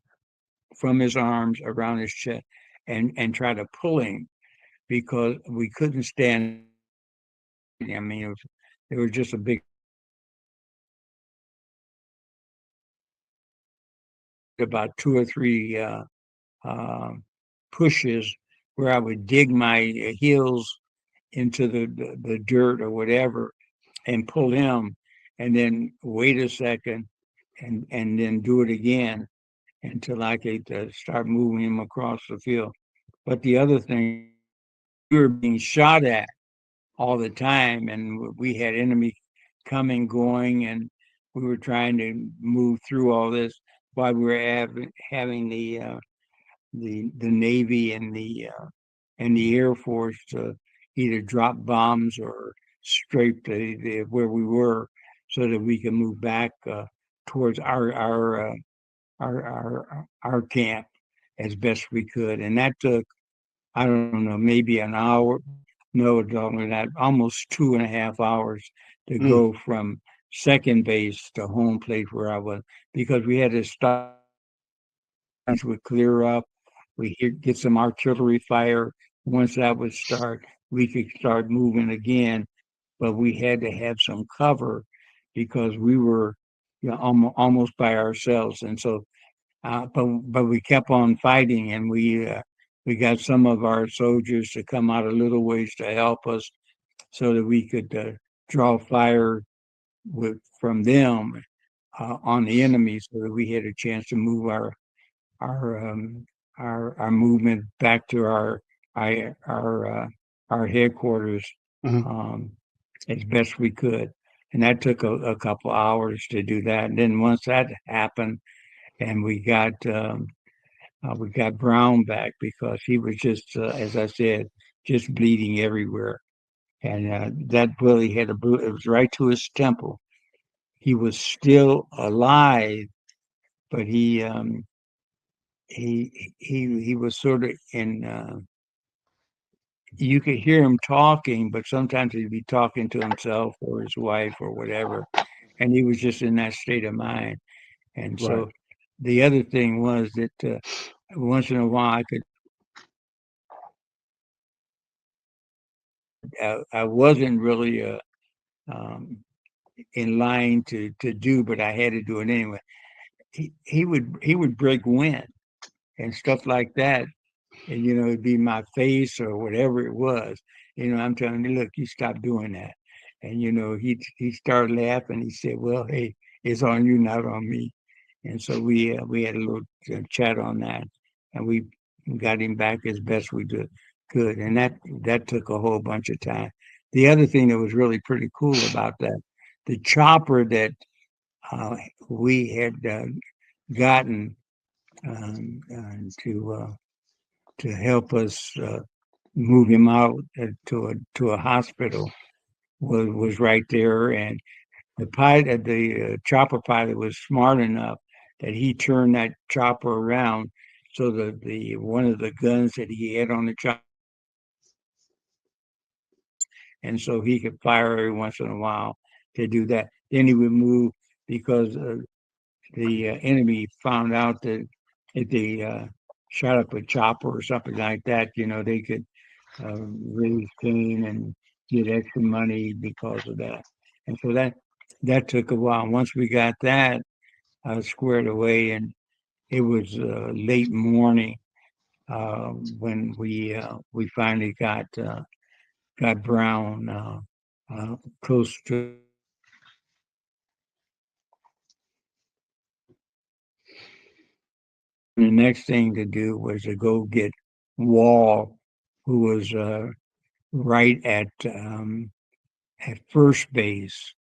from his arms around his chest, and try to pull him because we couldn't stand. I mean, it was just a big, about two or three uh, pushes where I would dig my heels into the dirt or whatever and pull him, and then wait a second and then do it again until I could start moving him across the field. But the other thing, we were being shot at all the time, and we had enemy coming, going, and we were trying to move through all this while we were having the Navy and the Air Force to either drop bombs or scrape where we were, so that we can move back towards our camp as best we could. And that took, I don't know, maybe an hour. No, longer than that, almost 2.5 hours to Mm. go from second base to home plate where I was, because we had to stop. Would clear up. Get some artillery fire. Once that would start, we could start moving again. But we had to have some cover because we were, almost by ourselves. And so but we kept on fighting, and we got some of our soldiers to come out a little ways to help us, so that we could draw fire from them on the enemy, so that we had a chance to move our um, our movement back to our our headquarters Hmm. um, as best we could. And that took a couple hours to do that. And then once that happened, and we got Brown back, because he was just, as I said, just bleeding everywhere. And that bully had it was right to his temple. He was still alive, but he was sort of in. You could hear him talking, but sometimes he'd be talking to himself or his wife or whatever, and he was just in that state of mind. And Right. so the other thing was that once in a while I wasn't really um, in line to do, but I had to do it anyway. He would break wind and stuff like that, and it'd be my face or whatever it was. I'm telling you, look, you stop doing that. And he started laughing. He said, "Well, hey, it's on you, not on me." And so we had a little chat on that, and we got him back as best we could. And that took a whole bunch of time. The other thing that was really pretty cool about that, the chopper that uh, we had gotten to help us move him out to a hospital was right there, and the chopper pilot was smart enough that he turned that chopper around so that the one of the guns that he had on the chopper, and so he could fire every once in a while to do that. Then he would move, because the enemy found out that if they shot up a chopper or something like that, they could raise Cain and get extra money because of that. And so that took a while. Once we got that squared away, and it was late morning when we finally got Brown close to. The next thing to do was to go get Wall, who was right at first base,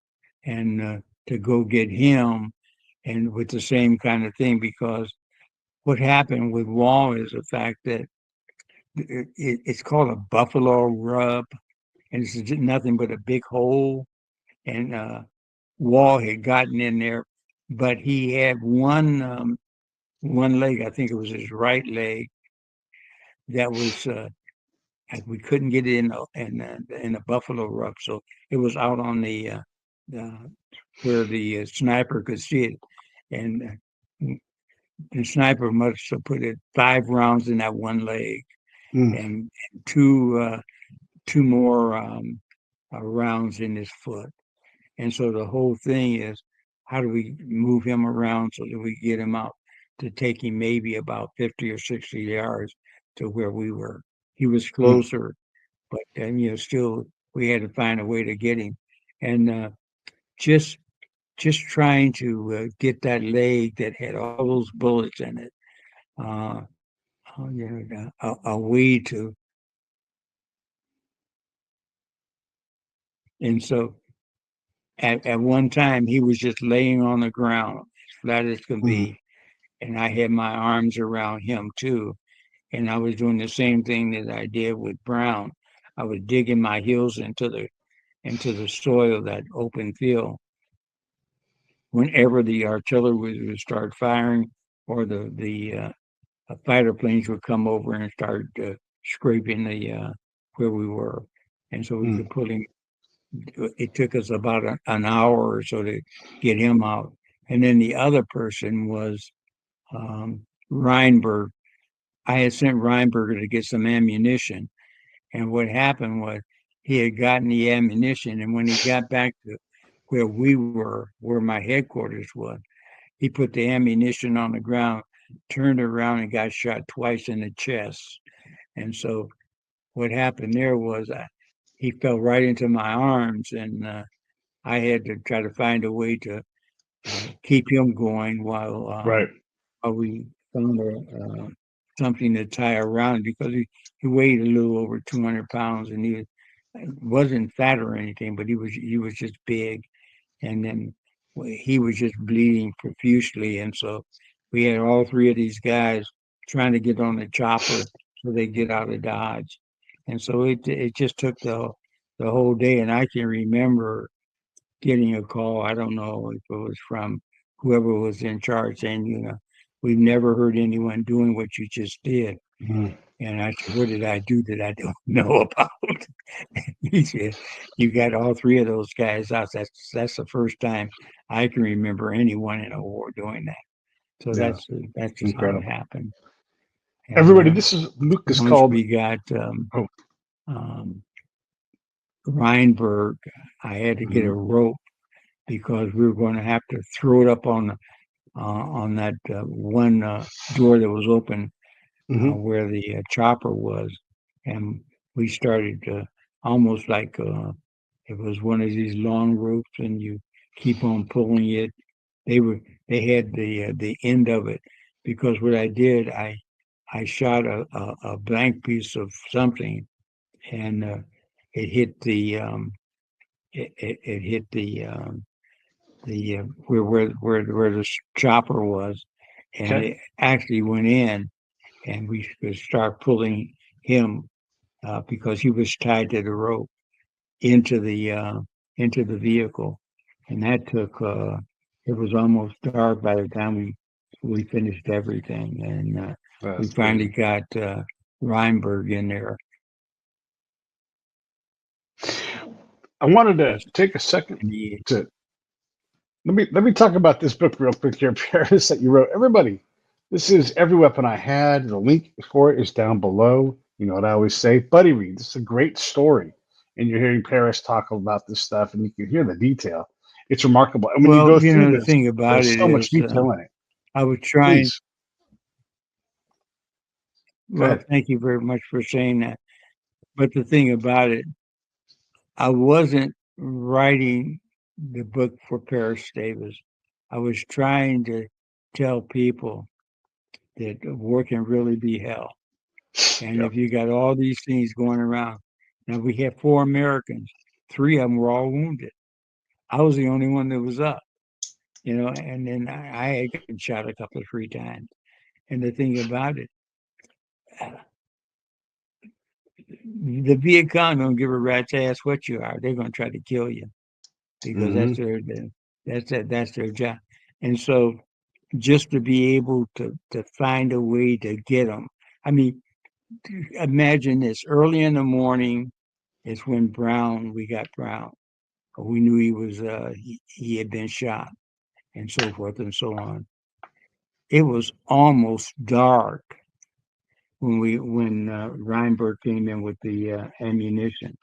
and to go get him, and with the same kind of thing, because what happened with Wall is the fact that it's called a buffalo rub, and it's just nothing but a big hole. And Wall had gotten in there, but he had one leg, I think it was his right leg, that was we couldn't get it in the buffalo rub, so it was out on the where the sniper could see it, and the sniper must have put it 5 rounds in that one leg, Mm. and two more rounds in his foot. And so the whole thing is, how do we move him around so that we get him out to take him maybe about 50 or 60 yards to where we were. He was Mm. closer, but still we had to find a way to get him. And just just trying to get that leg that had all those bullets in it, uh, a way to. And so at one time he was just laying on the ground as flat as could Mm. be, and I had my arms around him too, and I was doing the same thing that I did with Brown. I was digging my heels into the soil, that open field, whenever the artillery would start firing, or the fighter planes would come over and start scraping the where we were, and so we Mm. could pull him. It took us about an hour or so to get him out, and then the other person was Reinberg. I had sent Reinberger to get some ammunition, and what happened was he had gotten the ammunition, and when he got back to where we were, where my headquarters was, he put the ammunition on the ground, turned around and got shot twice in the chest. And so what happened there was he fell right into my arms, and I had to try to find a way to keep him going Right. while we found something to tie around, because he weighed a little over 200 pounds, and he wasn't fat or anything, but he was just big. And then he was just bleeding profusely. And so we had all three of these guys trying to get on the chopper so they get out of Dodge. And so it just took the whole day. And I can remember getting a call. I don't know if it was from whoever was in charge saying, we've never heard anyone doing what you just did. Mhm. And I said, what did I do that I don't know about? He said, you got all three of those guys out. That's the first time I can remember anyone in a war doing that. So Yeah. that's just how it Incredible. happened. And Everybody, this is Luke is once called. we got Oh. um, Rheinberg, I had to get a Mhm. rope because we were going to have to throw it up on that one door that was open Mhm. where the chopper was, and we started almost like it was one of these long ropes, and you keep on pulling it. They were they had the end of it, because what I did, I shot a blank piece of something, and it hit it hit the where the chopper was, and Okay. it actually went in, and we could start pulling him because he was tied to the rope into the vehicle, and that took. It was almost dark by the time we finished everything, and we That's finally crazy. got Reinberg in there. I wanted to Yes, take a second and he, to let me talk about this book real quick here, Paris, that you wrote. Everybody, this is Every Weapon I Had. The link for it is down below. You know what I always say, buddy read. This is a great story, and you're hearing Paris talk about this stuff, and you can hear the detail. It's remarkable, and when you well, go through the this, thing about there's it so much is, detail in it. I was trying. Please go Well, ahead. thank you very much for saying that. But the thing about it, I wasn't writing the book for Paris Davis. I was trying to tell people that war can really be hell. And Yep, if you got all these things going around, now we had 4 Americans, 3 of them were all wounded. I was the only one that was up, and then I had gotten shot a couple of 3 times. And the thing about it, uh, the Viet Cong don't give a rat's ass what you are. They're going to try to kill you, because hmm that's their job. And so just to be able to find a way to get them. I mean, imagine this: early in the morning is when we got Brown. We knew he had been shot, and so forth and so on. It was almost dark when Reinberg came in with the ammunition,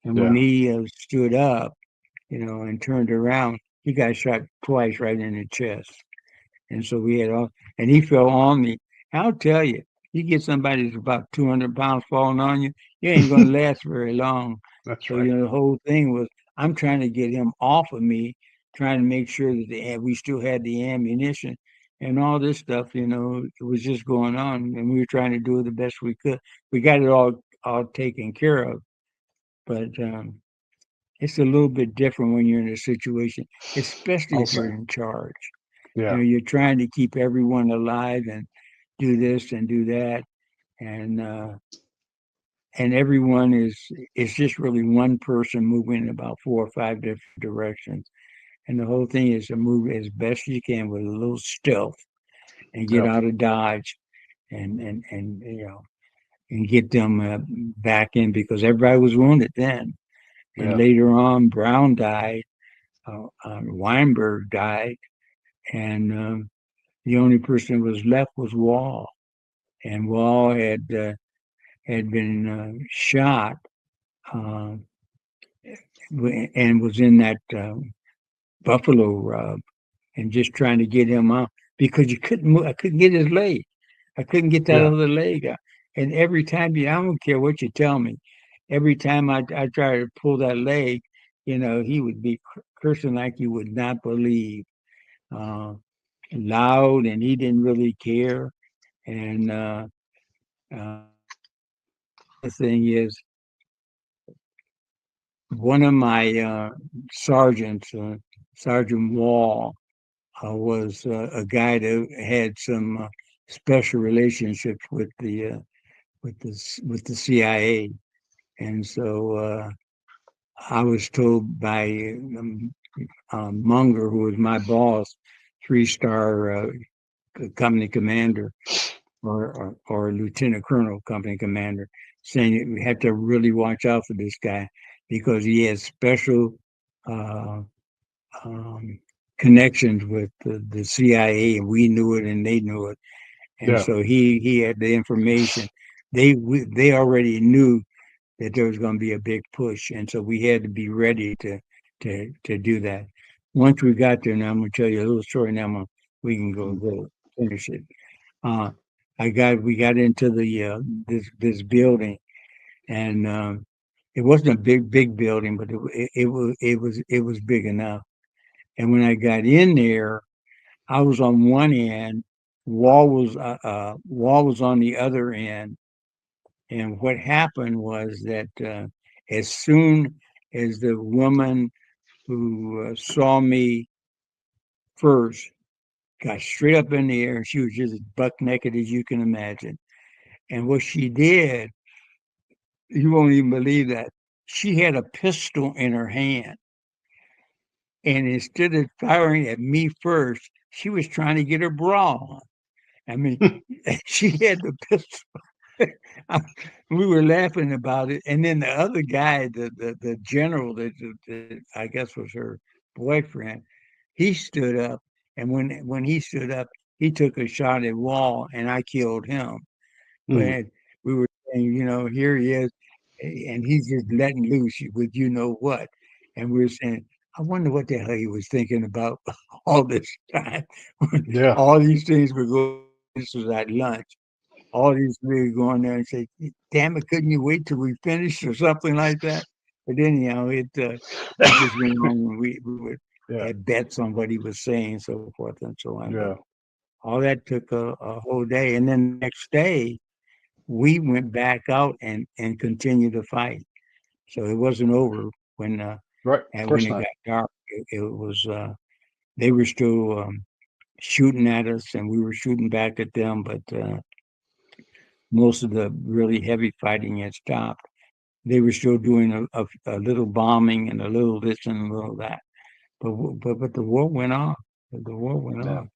and when yeah, he stood up, and turned around, he got shot twice right in the chest. And so we had all, and he fell on me. I'll tell you, you get somebody that's about 200 pounds falling on you, you ain't going to last very long. that's So, right. the whole thing was, I'm trying to get him off of me, trying to make sure that we still had the ammunition and all this stuff, it was just going on. And we were trying to do the best we could. We got it all taken care of. But it's a little bit different when you're in a situation, especially I'll if say, you're in charge. yeah, You're trying to keep everyone alive and do this and do that, and everyone is just really one person moving in about 4 or 5 different directions, and the whole thing is to move as best you can with a little stealth and get yeah, out of Dodge, and and get them back in, because everybody was wounded then, and yeah. later on Brown died, Weinberg died, and the only person that was left was Wall. And Wall had been shot, uh, and was in that buffalo rub, and just trying to get him out. because you couldn't move. I couldn't get his leg. I couldn't get that Yeah. other leg out. And every time I don't care what you tell me, every time I try to pull that leg, he would be cursing like you would not believe, uh, loud, and he didn't really care. And the thing is, one of my sergeants, Sergeant Wall, was a guy that had some special relationships with the CIA, and so I was told by Munger, who was my boss, 3-star company commander, or lieutenant colonel company commander, saying we had to really watch out for this guy because he had special uh, um, connections with the CIA, and we knew it, and they knew it, and Yeah. so he had the information. They already knew that there was going to be a big push, and so we had to be ready to do that. Once we got there, now I'm going to tell you a little story. Now we can go finish it. Uh, we got into the this building, and it wasn't a big building, but it was big enough. And when I got in there, I was on one end, Wall was on the other end. And what happened was that as soon as the woman who saw me first got straight up in the air, she was just as buck naked as you can imagine. And what she did, you won't even believe that. She had a pistol in her hand. And instead of firing at me first, she was trying to get her bra on. I mean, she had the pistol. We were laughing about it, and then the other guy, the general that I guess was her boyfriend, he stood up, and when he stood up, he took a shot at Wall, and I killed him. Mm. But we were saying, here he is, and he's just letting loose with you know what, and we were saying, I wonder what the hell he was thinking about all this time. Yeah. All these things were going. This was at lunch, all these three go in there and say, "Damn it, couldn't you wait till we finished or something like that?" But anyhow, it just went on, and we would Yeah. had bets on what he was saying, so forth and so on. But Yeah. all that took a whole day, and then the next day we went back out and continued to fight. So it wasn't over when Right. Of when course it not. got dark. It was they were still shooting at us, and we were shooting back at them, but most of the really heavy fighting had stopped. They were still doing a little bombing and a little this and a little that. But the war went on. The war went Yeah. on.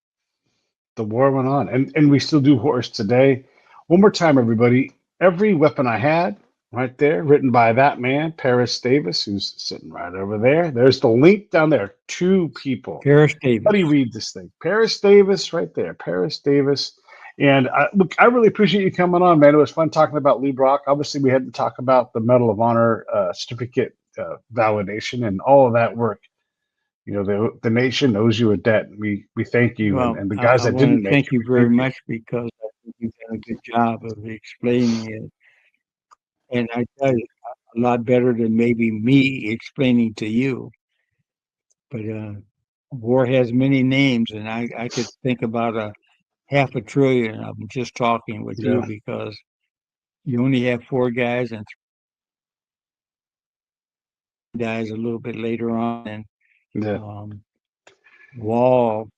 The war went on, and we still do horrors today. One more time, everybody. Every weapon I had, right there, written by that man, Paris Davis, who's sitting right over there. There's the link down there. Two people. Paris How do you Davis. read this thing? Paris Davis, right there. Paris Davis. And look, I really appreciate you coming on, man. It was fun talking about Lee Brock. Obviously, we had to talk about the Medal of Honor certificate validation and all of that work. The nation owes you a debt. We thank you, and, Well, and the guys I that want didn't to make thank it, you we very thank you. much because I think you've done a good job of explaining it. And I tell you, a lot better than maybe me explaining to you. But war has many names, and I could think about a half a trillion of them just talking with you Yeah, because you only have four guys, and three guys a little bit later on. And yeah. um, Wall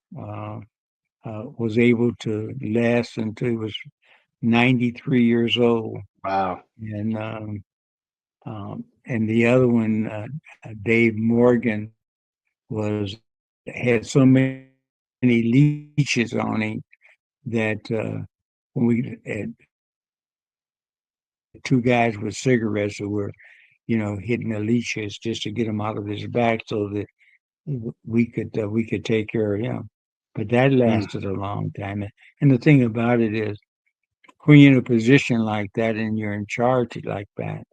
was able to last until he was 93 years old. Wow. And the other one, Dave Morgan, was had so many leeches on him that when we had two guys with cigarettes who were, hitting the leeches just to get him out of his back so that we could take care of him. But that Mm, lasted a long time. And the thing about it is, when you're in a position like that and you're in charge like that,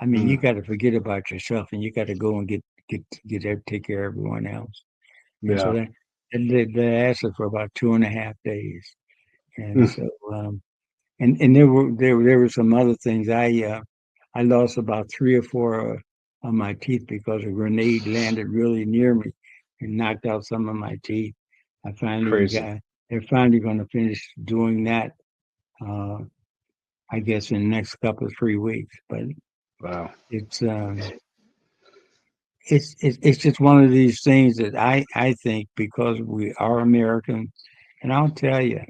I mean, you mm, got to forget about yourself and you got to go and take care of everyone else. And so yeah. They lasted for about 2.5 days, and Mm, so and there were some other things. I lost about 3 or 4 of my teeth because a grenade landed really near me and knocked out some of my teeth. I finally crazy. got. They're finally going to finish doing that. Uh, I guess in the next couple of 3 weeks, but Wow. it's it's just one of these things that I think because we are American, and I'll tell you,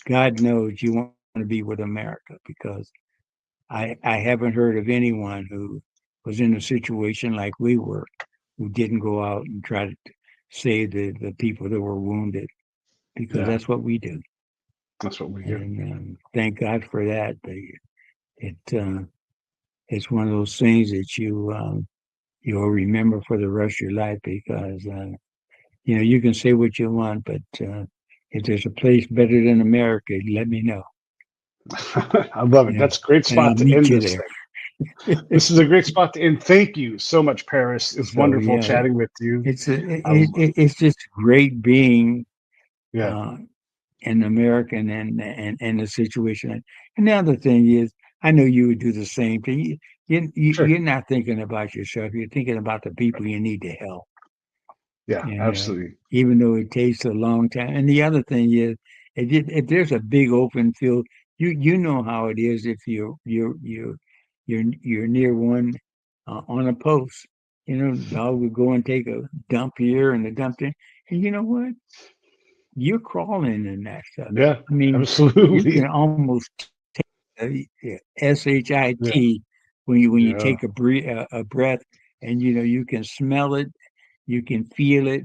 God knows you want to be with America because I haven't heard of anyone who was in a situation like we were, who didn't go out and try to save the people that were wounded, because Yeah, that's what we do. that's what we do. And thank God for that. But it it's one of those things that you'll remember for the rest of your life because you can say what you want, but if there's a place better than America, let me know. I love it. You know, That's a great and I'll spot to meet end you this there. thing. This is a great spot to end. Thank you so much, Paris. It's So wonderful yeah, chatting with you. I, it's just great being yeah, uh, an American and the situation. And the other thing is, I know you would do the same thing. sure. You're not thinking about yourself. You're thinking about the people you need to help. Yeah, And absolutely. even though it takes a long time. And the other thing is, if there's a big open field, you know how it is if you're near one on a post. Dog would go and take a dump here and a dump there, and you know what? You're crawling in that stuff. Yeah, I mean, you can absolutely. almost Yeah, shit when you yeah, take a breath, and you can smell it, you can feel it,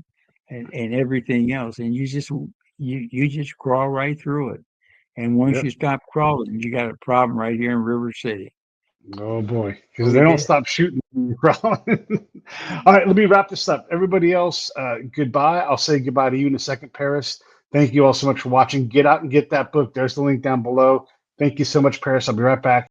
and everything else, and you just crawl right through it. And once yep. you stop crawling, you got a problem right here in River City. Oh boy, So because they we don't did. stop shooting. All right, let me wrap this up. Everybody else, goodbye. I'll say goodbye to you in a second, Paris. Thank you all so much for watching. Get out and get that book. There's the link down below. Thank you so much, Paris. I'll be right back.